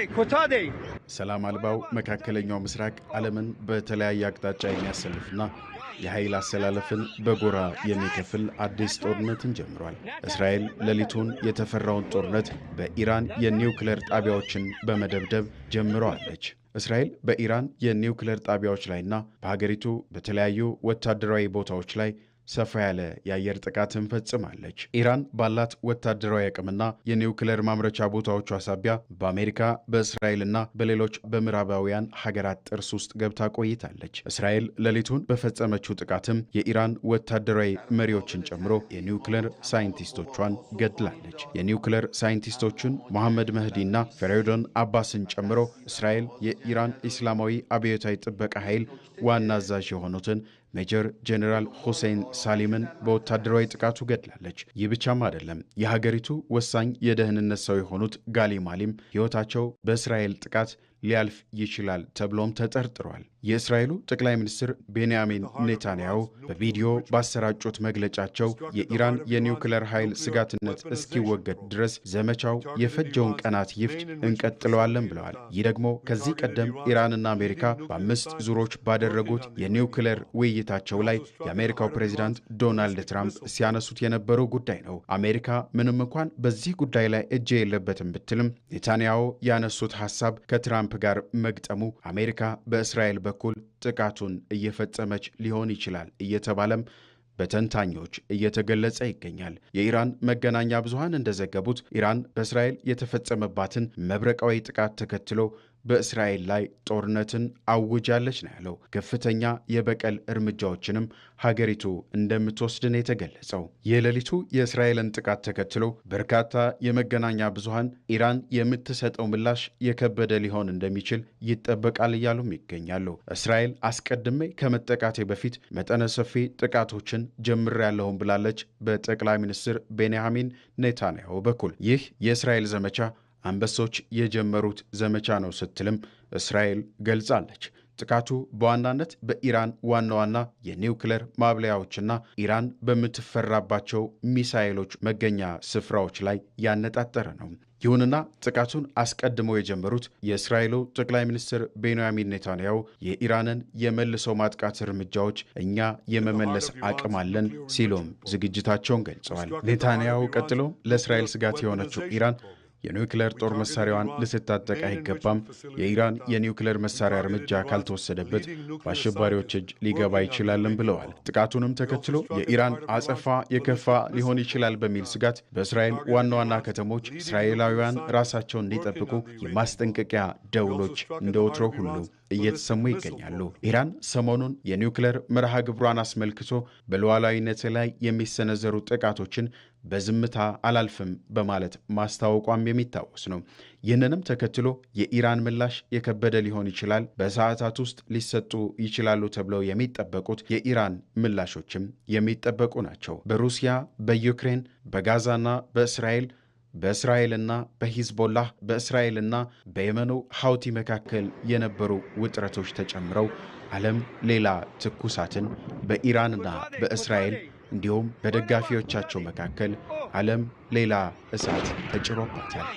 ኮታዴ ሰላም አልባው መካከለኛው ምስራቅ ዓለምን በተለያየ አቅጣጫ የሚያሰልፍና የኃይል አሰላለፍን በጎራ የሚከፍል አዲስ ጦርነትን ጀምሯል። እስራኤል ሌሊቱን የተፈራውን ጦርነት በኢራን የኒውክሌር ጣቢያዎችን በመደብደብ ጀምረዋለች። እስራኤል በኢራን የኒውክሌር ጣቢያዎች ላይና በሀገሪቱ በተለያዩ ወታደራዊ ቦታዎች ላይ ሰፋ ያለ የአየር ጥቃትን ፈጽማለች። ኢራን ባላት ወታደራዊ አቅምና የኒውክሌር ማምረቻ ቦታዎቿ ሳቢያ በአሜሪካ በእስራኤልና በሌሎች በምዕራባውያን ሀገራት ጥርስ ውስጥ ገብታ ቆይታለች። እስራኤል ሌሊቱን በፈጸመችው ጥቃትም የኢራን ወታደራዊ መሪዎችን ጨምሮ የኒውክሌር ሳይንቲስቶቿን ገድላለች። የኒውክሌር ሳይንቲስቶቹን መሐመድ መህዲና ፈሬዶን አባስን ጨምሮ እስራኤል የኢራን ኢስላማዊ አብዮታዊ ጥበቃ ኃይል ዋና አዛዥ የሆኑትን ሜጀር ጄኔራል ሁሴን ሳሊምን በወታደራዊ ጥቃቱ ገድላለች። ይህ ብቻም አይደለም። የሀገሪቱ ወሳኝ የደህንነት ሰው የሆኑት ጋሊ ማሊም ሕይወታቸው በእስራኤል ጥቃት ሊያልፍ ይችላል ተብሎም ተጠርጥሯል። የእስራኤሉ ጠቅላይ ሚኒስትር ቤንያሚን ኔታንያሁ በቪዲዮ ባሰራጩት መግለጫቸው የኢራን የኒውክሌር ኃይል ስጋትነት እስኪወገድ ድረስ ዘመቻው የፈጀውን ቀናት ይፍጅ እንቀጥለዋለን ብለዋል። ይህ ደግሞ ከዚህ ቀደም ኢራንና አሜሪካ በ5 ዙሮች ባደረጉት የኒውክሌር ውይይታቸው ላይ የአሜሪካው ፕሬዚዳንት ዶናልድ ትራምፕ ሲያነሱት የነበረው ጉዳይ ነው። አሜሪካ ምንም እንኳን በዚህ ጉዳይ ላይ እጅ የለበትም ብትልም ኔታንያሁ ያነሱት ሐሳብ ከትራምፕ ጋር መግጠሙ አሜሪካ በእስራኤል በኩል ጥቃቱን እየፈጸመች ሊሆን ይችላል እየተባለም በተንታኞች እየተገለጸ ይገኛል። የኢራን መገናኛ ብዙሃን እንደዘገቡት ኢራን በእስራኤል የተፈጸመባትን መብረቃዊ ጥቃት ተከትሎ በእስራኤል ላይ ጦርነትን አውጃለች ነው ያለው። ከፍተኛ የበቀል እርምጃዎችንም ሀገሪቱ እንደምትወስድን የተገለጸው። የሌሊቱ የእስራኤልን ጥቃት ተከትሎ በርካታ የመገናኛ ብዙሃን ኢራን የምትሰጠው ምላሽ የከበደ ሊሆን እንደሚችል ይጠበቃል እያሉም ይገኛሉ። እስራኤል አስቀድሜ ከመጠቃቴ በፊት መጠነ ሰፊ ጥቃቶችን ጀምሬያለሁም ብላለች በጠቅላይ ሚኒስትር ቤንያሚን ኔታንያሁ በኩል። ይህ የእስራኤል ዘመቻ አንበሶች የጀመሩት ዘመቻ ነው ስትልም እስራኤል ገልጻለች። ጥቃቱ በዋናነት በኢራን ዋና ዋና የኒውክሌር ማብለያዎችና ኢራን በምትፈራባቸው ሚሳኤሎች መገኛ ስፍራዎች ላይ ያነጣጠረ ነው። ይሁንና ጥቃቱን አስቀድመው የጀመሩት የእስራኤሉ ጠቅላይ ሚኒስትር ቤንያሚን ኔታንያሁ የኢራንን የመልሶ ማጥቃት እርምጃዎች እኛ የመመለስ አቅም አለን ሲሉም ዝግጅታቸውን ገልጸዋል። ኔታንያሁ ቀጥሎ ለእስራኤል ስጋት የሆነችው ኢራን የኒውክሌር ጦር መሳሪያዋን ልትታጠቅ አይገባም፣ የኢራን የኒውክሌር መሳሪያ እርምጃ ካልተወሰደበት በአሸባሪዎች እጅ ሊገባ ይችላልም ብለዋል። ጥቃቱንም ተከትሎ የኢራን አጸፋ የከፋ ሊሆን ይችላል በሚል ስጋት በእስራኤል ዋና ዋና ከተሞች እስራኤላውያን ራሳቸውን እንዲጠብቁ የማስጠንቀቂያ ደውሎች እንደ ወትሮ ሁሉ እየተሰሙ ይገኛሉ። ኢራን ሰሞኑን የኒውክሌር መርሃ ግብሯን አስመልክቶ በሉዓላዊነት ላይ የሚሰነዘሩ ጥቃቶችን በዝምታ አላልፍም በማለት ማስታወቋም የሚታወስ ነው። ይህንንም ተከትሎ የኢራን ምላሽ የከበደ ሊሆን ይችላል። በሰዓታት ውስጥ ሊሰጡ ይችላሉ ተብለው የሚጠበቁት የኢራን ምላሾችም የሚጠበቁ ናቸው። በሩሲያ፣ በዩክሬን፣ በጋዛና በእስራኤልና በሂዝቦላህ በእስራኤልና በየመኑ ሐውቲ መካከል የነበሩ ውጥረቶች ተጨምረው ዓለም ሌላ ትኩሳትን በኢራንና በእስራኤል እንዲሁም በደጋፊዎቻቸው መካከል ዓለም ሌላ እሳት ተጭሮባታል።